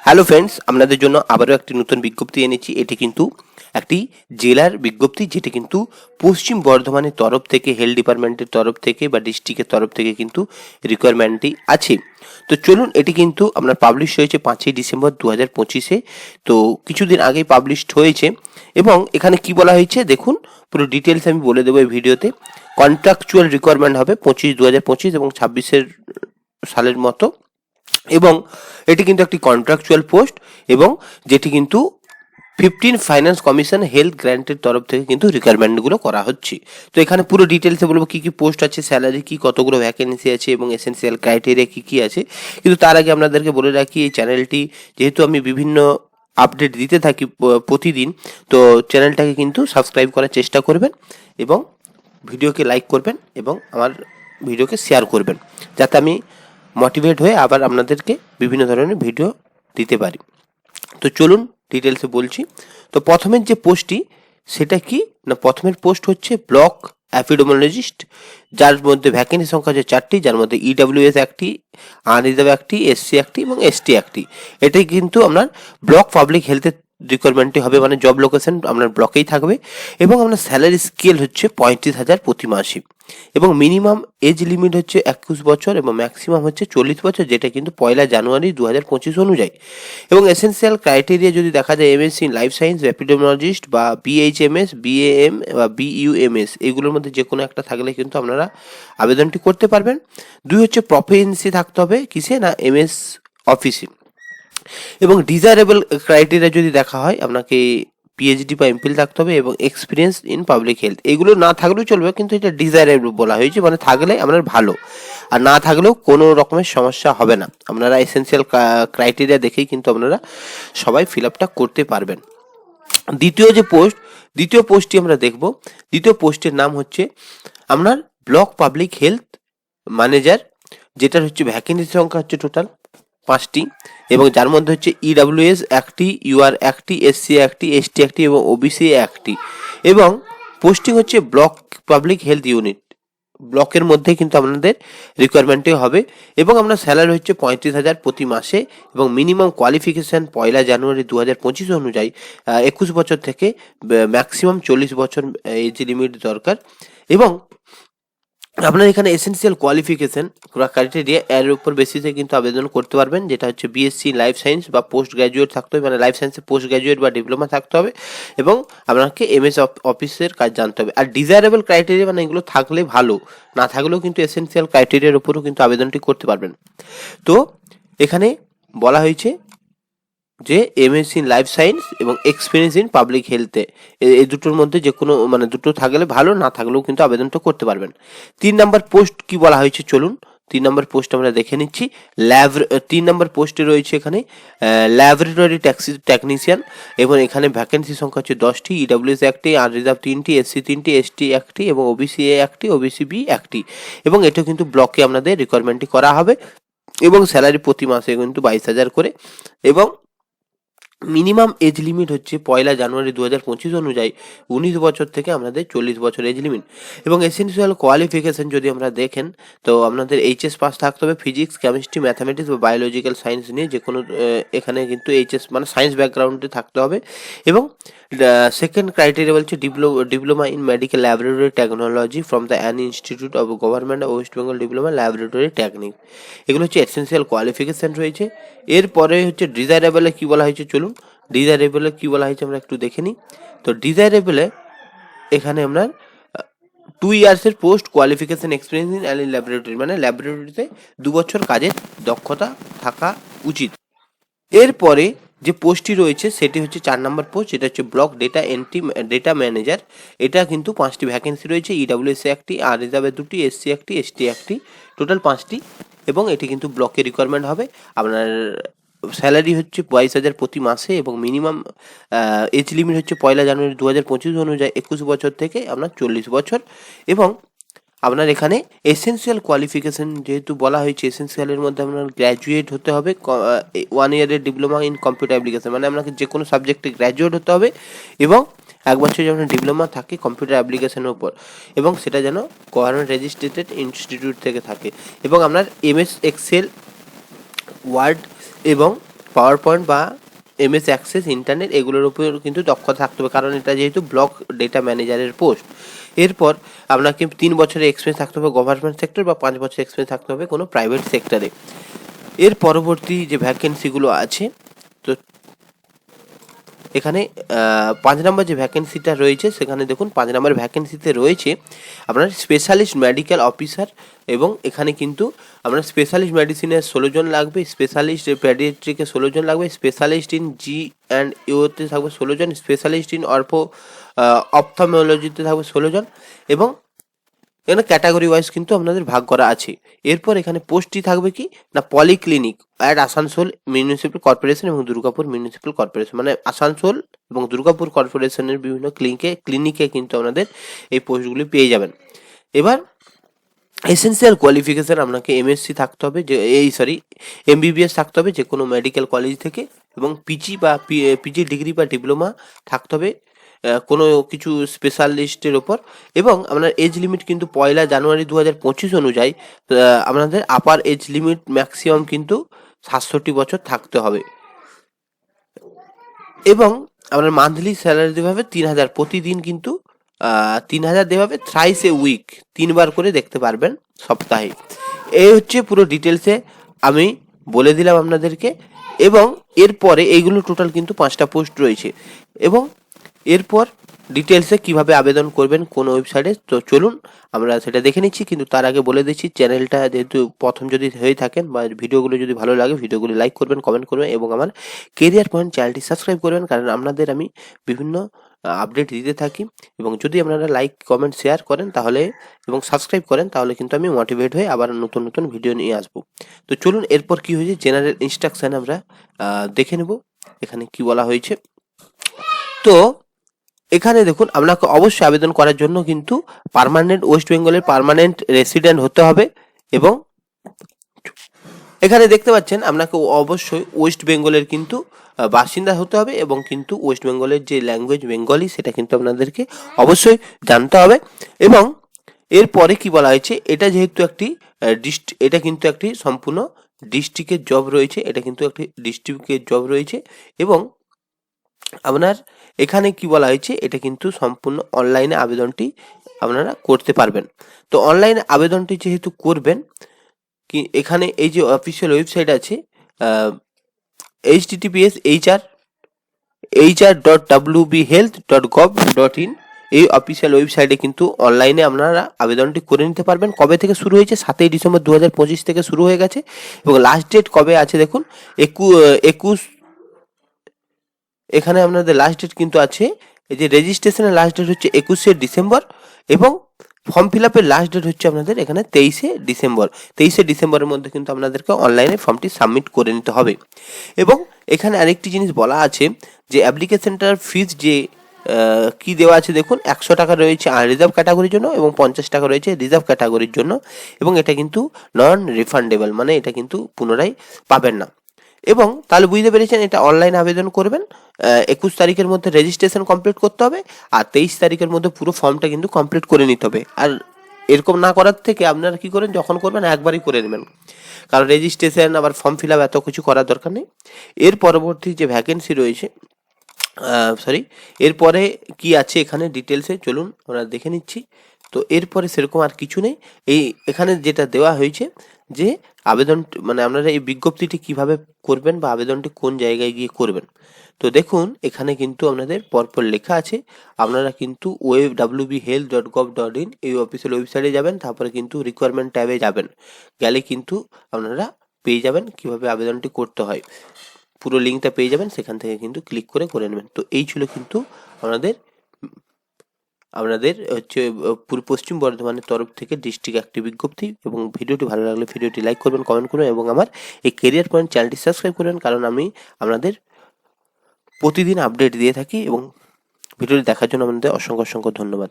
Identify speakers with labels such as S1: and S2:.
S1: Hello friends, আপনাদের জন্য আবারও একটি নতুন বিজ্ঞপ্তি এনেছি। এটি কিন্তু একটি জেলার বিজ্ঞপ্তি, যেটি কিন্তু পশ্চিম বর্ধমানের তরফ থেকে, হেলথ ডিপার্টমেন্টের তরফ থেকে বা ডিস্ট্রিক্টের তরফ থেকে কিন্তু রিকোয়ারমেন্টটি আছে। তো চলুন, এটি কিন্তু আপনার পাবলিশ হয়েছে 5ই ডিসেম্বর 2025-এ। তো কিছুদিন আগেই পাবলিশড হয়েছে এবং এখানে কি বলা হয়েছে দেখুন, পুরো ডিটেলস আমি বলে দেবো এই ভিডিওতে। কন্ট্রাকচুয়াল রিকোয়ারমেন্ট হবে 2025 এবং 26 সালের মতো, এবং এটি কিন্তু একটি কন্ট্রাকচুয়াল পোস্ট এবং যেটি কিন্তু 15 ফাইন্যান্স কমিশন হেলথ গ্র্যান্টের তরফ থেকে কিন্তু রিকোয়ারমেন্টগুলো করা হচ্ছে। তো এখানে পুরো ডিটেলসে বলবো কী কী পোস্ট আছে, স্যালারি কী, কতগুলো ভ্যাকেন্সি আছে এবং এসেনশিয়াল ক্রাইটেরিয়া কী কী আছে। কিন্তু তার আগে আপনাদেরকে বলে রাখি, এই চ্যানেলটি যেহেতু আমি বিভিন্ন আপডেট দিতে থাকি প্রতিদিন, তো চ্যানেলটাকে কিন্তু সাবস্ক্রাইব করার চেষ্টা করবেন এবং ভিডিওকে লাইক করবেন এবং আমার ভিডিওকে শেয়ার করবেন, যাতে আমি মোটিভেট হয়ে আবার আপনাদেরকে বিভিন্ন ধরনের ভিডিও দিতে পারি। তো চলুন ডিটেলসে বলছি। তো প্রথমের যে পোস্টটি সেটা কি না, প্রথমের পোস্ট হচ্ছে ব্লক অ্যাপিডেমিওলজিস্ট, যার মধ্যে ভ্যাকেন্সি সংখ্যা হচ্ছে 4টি, যার মধ্যে ইডাব্লিউএস একটি, আনরিজার্ভ একটি, এসসি একটি এবং এসটি একটি। এটাই কিন্তু আপনার ব্লক পাবলিক হেলথের রিকোয়ারমেন্টটি হবে, মানে জব লোকেশন আপনার ব্লকেই থাকবে এবং আপনার স্যালারি স্কেল হচ্ছে 35,000 প্রতি মাসে এবং মিনিমাম এজ লিমিট হচ্ছে 21 বছর এবং ম্যাক্সিমাম হচ্ছে 40 বছর, যেটা কিন্তু 1 জানুয়ারি 2025 অনুযায়ী। এবং এসেনশিয়াল ক্রাইটেরিয়া যদি দেখা যায়, এমএসসি ইন লাইফ সায়েন্স, অ্যাপিডেমিওলজিস্ট বা বিএইচএমএস, বিএএম বা বিইউএমএস, এগুলোর মধ্যে যে কোনো একটা থাকলে কিন্তু আপনারা আবেদনটি করতে পারবেন। 2 হচ্ছে প্রফেন্সি থাকতে হবে কিসে না, এমএস অফিসে। এবং ডিজায়ারেবল ক্রাইটেরিয়া যদি দেখা হয়, আপনাকে পিএইচডি বা এমফিল থাকতে হবে এবং এক্সপিরিয়েন্স ইন পাবলিক হেলথ। এগুলো না থাকলেও চলবে, কিন্তু এটা ডিজায়ারেবল বলা হয়েছে, মানে থাকলে আপনার ভালো, আর না থাকলেও কোনো রকমের সমস্যা হবে না। আপনারা এসেনশিয়াল ক্রাইটেরিয়া দেখেই কিন্তু আপনারা সবাই ফিল আপটা করতে পারবেন। দ্বিতীয় পোস্টটি আমরা দেখব। দ্বিতীয় পোস্টের নাম হচ্ছে আপনার ব্লক পাবলিক হেলথ ম্যানেজার, যেটার হচ্ছে ভ্যাকেন্সি সংখ্যা হচ্ছে টোটাল 5টি এবং যার মধ্যে হচ্ছে ইডাব্লিউএস একটি, ইউআর একটি, এসসি একটি, এসটি একটি এবং ওবিসি একটি। এবং পোস্টিং হচ্ছে ব্লক পাবলিক হেলথ ইউনিট, ব্লকের মধ্যে কিন্তু আপনাদের রিকোয়ারমেন্টে হবে এবং আপনার স্যালারি হচ্ছে 35,000 প্রতি মাসে এবং মিনিমাম কোয়ালিফিকেশান 1 জানুয়ারি 2025 অনুযায়ী 21 বছর থেকে ম্যাক্সিমাম 40 বছর এজ লিমিট দরকার। এবং আপনার এখানে এসেনশিয়াল কোয়ালিফিকেশন ক্রাইটেরিয়া এর উপর বেসিসে কিন্তু আবেদন করতে পারবেন, যেটা হচ্ছে বিএসসি লাইফ সায়েন্স বা পোস্ট গ্র্যাজুয়েট থাকতে হবে, মানে লাইফ সায়েন্সে পোস্ট গ্র্যাজুয়েট বা ডিপ্লোমা থাকতে হবে এবং আপনাকে এমএস অফিসের কাজ জানতে হবে। আর ডিজায়ারেবল ক্রাইটেরিয়া মানে এগুলো থাকলে ভালো, না থাকলেও কিন্তু এসেনশিয়াল ক্রাইটেরিয়ার উপরও কিন্তু আবেদনটি করতে পারবেন। তো এখানে বলা হয়েছে যে এমএসসি ইন লাইফ সায়েন্স এবং এক্সপিরিয়েন্স ইন পাবলিক হেলথে, এই দুটোর মধ্যে যে কোনো মানে দুটো থাকলে ভালো, না থাকলেও কিন্তু আবেদনটা করতে পারবেন। 3 নম্বর পোস্ট কি বলা হয়েছে চলুন 3 নম্বর পোস্ট আমরা দেখে নিচ্ছি। 3 নম্বর পোস্টে রয়েছে এখানে ল্যাবরেটরি টেকনিশিয়ান এবং এখানে ভ্যাকেন্সি সংখ্যা হচ্ছে 10টি, ইডাব্লিউএস একটি, আনরিজার্ভ 3টি, এসসি 3টি, এসটি একটি এবং ওবিসি এ একটি, ওবিসি বি একটি। এবং এটা কিন্তু ব্লকে আপনাদের রিকোয়ারমেন্টটি করা হবে এবং স্যালারি প্রতি মাসে কিন্তু 22,000 করে এবং মিনিমাম এজ লিমিট হচ্ছে 1 জানুয়ারি 2025 অনুযায়ী 19 বছর থেকে আপনাদের 40 বছর এজ লিমিট। এবং এসেনশিয়াল কোয়ালিফিকেশন যদি আমরা দেখেন, তো আপনাদের এইচএস পাস থাকতে হবে ফিজিক্স, কেমিস্ট্রি, ম্যাথামেটিক্স বা বায়োলজিক্যাল সায়েন্স নিয়ে যে কোনো, এখানে কিন্তু এইচএস মানে সায়েন্স ব্যাকগ্রাউন্ডে থাকতে হবে। এবং সেকেন্ড ক্রাইটেরিয়া বলছে diploma in medical laboratory technology from the an institute of government of West Bengal, diploma laboratory technique. এগুলো হচ্ছে এসেনশিয়াল কোয়ালিফিকেশন রয়েছে। এরপরে হচ্ছে ডিজায়ারেবলে কি বলা হয়েছে চলুন, ডিজায়ারেবলে কি বলা হয়েছে আমরা একটু দেখে নিই। তো ডিজায়ারেবলে এখানে আপনার 2 ইয়ার্সের post qualification experience in any laboratory, মানে ল্যাবরেটরিতে 2 বছর কাজের দক্ষতা থাকা উচিত। এরপরে যে পোস্টটি রয়েছে সেটি হচ্ছে 4 নম্বর পোস্ট, যেটা হচ্ছে ব্লক ডেটা ম্যানেজার। এটা কিন্তু 5টি ভ্যাকেন্সি রয়েছে, ইডাব্লিউএসএ একটি, আনরিজার্ভে 2টি, এসসি একটি, এসটি একটি, টোটাল 5টি। এবং এটি কিন্তু ব্লকে রিকোয়ারমেন্ট হবে। আপনার স্যালারি হচ্ছে 22,000 প্রতি মাসে এবং মিনিমাম এজ লিমিট হচ্ছে 1 জানুয়ারি 2025 অনুযায়ী 21 বছর থেকে আপনার 40 বছর। এবং আপনার এখানে এসেনশিয়াল কোয়ালিফিকেশন যেহেতু বলা হয়েছে, এসেনশিয়ালের মধ্যে আপনার গ্র্যাজুয়েট হতে হবে, 1 ইয়ারের ডিপ্লোমা ইন কম্পিউটার অ্যাপ্লিকেশন, মানে আপনাকে যে কোনো সাবজেক্টে গ্র্যাজুয়েট হতে হবে এবং 1 বছর যেন ডিপ্লোমা থাকে কম্পিউটার অ্যাপ্লিকেশনের উপর এবং সেটা যেন গভর্নমেন্ট রেজিস্ট্রেটেড ইনস্টিটিউট থেকে থাকে। এবং আপনার এমএস এক্সেল, ওয়ার্ড এবং পাওয়ার পয়েন্ট বা এমএস অ্যাক্সেস ইন্টারনেট এগুলোর উপর কিন্তু দক্ষতা থাকতে হবে, কারণ এটা যেহেতু ব্লক ডেটা ম্যানেজারের পোস্ট। এরপর আপনাকে 3 বছরের এক্সপিরিয়েন্স থাকতে হবে গভর্নমেন্ট সেক্টর বা 5 বছরের এক্সপিরিয়েন্স থাকতে হবে কোনো প্রাইভেট সেক্টরে। এর পরবর্তী যে ভ্যাকেন্সিগুলো আছে, তো এখানে 5 নম্বর যে ভ্যাকেন্সিটা রয়েছে সেখানে দেখুন 5 নম্বর ভ্যাকেন্সিতে রয়েছে আপনার স্পেশালিস্ট মেডিকেল অফিসার, এবং এখানে কিন্তু আপনার স্পেশালিস্ট মেডিসিনের 16 জন লাগবে, স্পেশালিস্ট পেডিয়াট্রিকে 16 জন লাগবে, স্পেশালিস্ট ইন জি অ্যান্ড ইউতে থাকবে 16 জন, স্পেশালিস্ট ইন অপথলমোলজিতে থাকবে 16 জন, এবং এখানে ক্যাটাগরি ওয়াইজ কিন্তু আপনাদের ভাগ করা আছে। এরপর এখানে পোস্টটি থাকবে কি না, polyclinic at Asansol municipal corporation এবং দুর্গাপুর মিউনিসিপ্যাল কর্পোরেশন, মানে আসানসোল এবং দুর্গাপুর কর্পোরেশনের বিভিন্ন ক্লিনিকে কিন্তু আপনাদের এই পোস্টগুলি পেয়ে যাবেন। এবার এসেন্সিয়াল কোয়ালিফিকেশান আপনাকে এমএসসি থাকতে হবে, যে এমবিবিএস থাকতে হবে যে কোনো মেডিকেল কলেজ থেকে, এবং পিজি বা পিজি ডিগ্রি বা ডিপ্লোমা থাকতে হবে কোনো কিছু স্পেশালিস্টের ওপর, এবং আপনার এজ লিমিট কিন্তু 1 জানুয়ারি 2025 অনুযায়ী আপনাদের আপার এজ লিমিট ম্যাক্সিমাম কিন্তু 67 বছর থাকতে হবে, এবং আপনার মান্থলি স্যালারি দেওয়া হবে 3000 প্রতিদিন, কিন্তু 3000 দেওয়া হবে থ্রাইস এ উইক, 3 বার করে দেখতে পারবেন সপ্তাহে। এই হচ্ছে পুরো ডিটেলসে আমি বলে দিলাম আপনাদেরকে, এবং এরপরে এইগুলো টোটাল কিন্তু 5টা পোস্ট রয়েছে, এবং এরপর ডিটেলসে কিভাবে আবেদন করবেন কোন ওয়েবসাইটে, তো চলুন আমরা সেটা দেখে নিচ্ছি। কিন্তু তার আগে বলে দিচ্ছি, চ্যানেলটা যেহেতু প্রথম যদি হয়ে থাকেন বা ভিডিওগুলো যদি ভালো লাগে ভিডিওগুলো লাইক করবেন, কমেন্ট করবেন, এবং আমার কেরিয়ার পয়েন্ট চ্যানেলটি সাবস্ক্রাইব করবেন, কারণ আপনাদের আমি বিভিন্ন আপডেট দিতে থাকি, এবং যদি আপনারা লাইক কমেন্ট শেয়ার করেন তাহলে এবং সাবস্ক্রাইব করেন তাহলে কিন্তু আমি মোটিভেট হয়ে আবার নতুন নতুন ভিডিও নিয়ে আসবো। তো চলুন এরপর কি হয়েছে জেনারেল ইনস্ট্রাকশন আমরা দেখে নেব এখানে কি বলা হয়েছে। তো এখানে দেখুন আপনাকে অবশ্যই আবেদন করার জন্য কিন্তু পার্মানেন্ট ওয়েস্ট বেঙ্গলের পার্মানেন্ট রেসিডেন্ট হতে হবে, এবং এখানে দেখতে পাচ্ছেন আপনাকে অবশ্যই ওয়েস্ট বেঙ্গলের কিন্তু বাসিন্দা হতে হবে, এবং কিন্তু ওয়েস্ট বেঙ্গলের যে ল্যাঙ্গুয়েজ বেঙ্গলি সেটা কিন্তু আপনাদেরকে অবশ্যই জানতে হবে। এবং এরপরে কি বলা হয়েছে, এটা যেহেতু একটি এটা কিন্তু একটি সম্পূর্ণ ডিস্ট্রিক্টের জব রয়েছে, এটা কিন্তু একটি ডিস্ট্রিক্টের জব রয়েছে, এবং আপনার এখানে কি বলা হয়েছে, এটা কিন্তু সম্পূর্ণ অনলাইনে আবেদনটি আপনারা করতে পারবেন। তো অনলাইনে আবেদনটি যেহেতু করবেন, কি এখানে এই যে অফিসিয়াল ওয়েবসাইট আছে https://hr.wbhealth.gov.in, এই অফিসিয়াল ওয়েবসাইটে কিন্তু অনলাইনে আপনারা আবেদনটি করে নিতে পারবেন। কবে থেকে শুরু হয়েছে, 7ই ডিসেম্বর 2025 থেকে শুরু হয়ে গেছে, এবং লাস্ট ডেট কবে আছে দেখুন 21, এখানে আপনাদের লাস্ট ডেট কিন্তু আছে, এই যে রেজিস্ট্রেশনের লাস্ট ডেট হচ্ছে 21শে ডিসেম্বর, এবং ফর্ম ফিল আপের লাস্ট ডেট হচ্ছে আপনাদের এখানে 23শে ডিসেম্বর। 23শে ডিসেম্বরের মধ্যে কিন্তু আপনাদেরকে অনলাইনে ফর্মটি সাবমিট করে নিতে হবে। এবং এখানে আরেকটি জিনিস বলা আছে যে অ্যাপ্লিকেশনটার ফিজ যে কি দেওয়া আছে দেখুন, 100 টাকা রয়েছে রিজার্ভ ক্যাটাগরির জন্য, এবং 50 টাকা রয়েছে রিজার্ভ ক্যাটাগরির জন্য, এবং এটা কিন্তু নন রিফান্ডেবল, মানে এটা কিন্তু পুনরায় পাবেন না। এবং তাহলে বুঝতে পেরেছেন, এটা অনলাইন আবেদন করবেন, 21 তারিখের মধ্যে রেজিস্ট্রেশন কমপ্লিট করতে হবে, আর 23 তারিখের মধ্যে পুরো ফর্মটা কিন্তু কমপ্লিট করে নিতে হবে। আর এরকম না করার থেকে আপনারা কি করেন, যখন করবেন একবারই করে নেবেন, কারণ রেজিস্ট্রেশন আবার ফর্ম ফিল আপ এত কিছু করার দরকার নেই। এর পরবর্তী যে ভ্যাকেন্সি রয়েছে, এরপরে কি আছে এখানে ডিটেলসে চলুন আমরা দেখে নিচ্ছি। তো এরপরে সেরকম আর কিছু নেই, এই এখানে যেটা দেওয়া হয়েছে যে আবেদন, মানে আপনারা এই বিজ্ঞপ্তিটি কিভাবে করবেন বা আবেদনটি কোন জায়গায় গিয়ে করবেন। তো দেখুন এখানে কিন্তু আপনাদের পরপর লেখা আছে, আপনারা কিন্তু wbhealth.gov.in এই অফিসিয়াল ওয়েবসাইটে যাবেন, তারপরে কিন্তু রিকোয়ারমেন্ট ট্যাবে যাবেন, গেলে কিন্তু আপনারা পেয়ে যাবেন কিভাবে আবেদনটি করতে হয়, পুরো লিঙ্কটা পেয়ে যাবেন, সেখান থেকে কিন্তু ক্লিক করে নেবেন। তো এই ছিল কিন্তু আপনাদের হচ্ছে পূর্ব পশ্চিম বর্ধমানের তরফ থেকে ডিস্ট্রিক্ট একটি বিজ্ঞপ্তি। এবং ভিডিওটি ভালো লাগলে ভিডিওটি লাইক করবেন, কমেন্ট করবেন, এবং আমার এই কেরিয়ার পয়েন্ট চ্যানেলটি সাবস্ক্রাইব করবেন, কারণ আমি আপনাদের প্রতিদিন আপডেট দিয়ে থাকি। এবং ভিডিওটি দেখার জন্য আপনাদের অসংখ্য অসংখ্য ধন্যবাদ।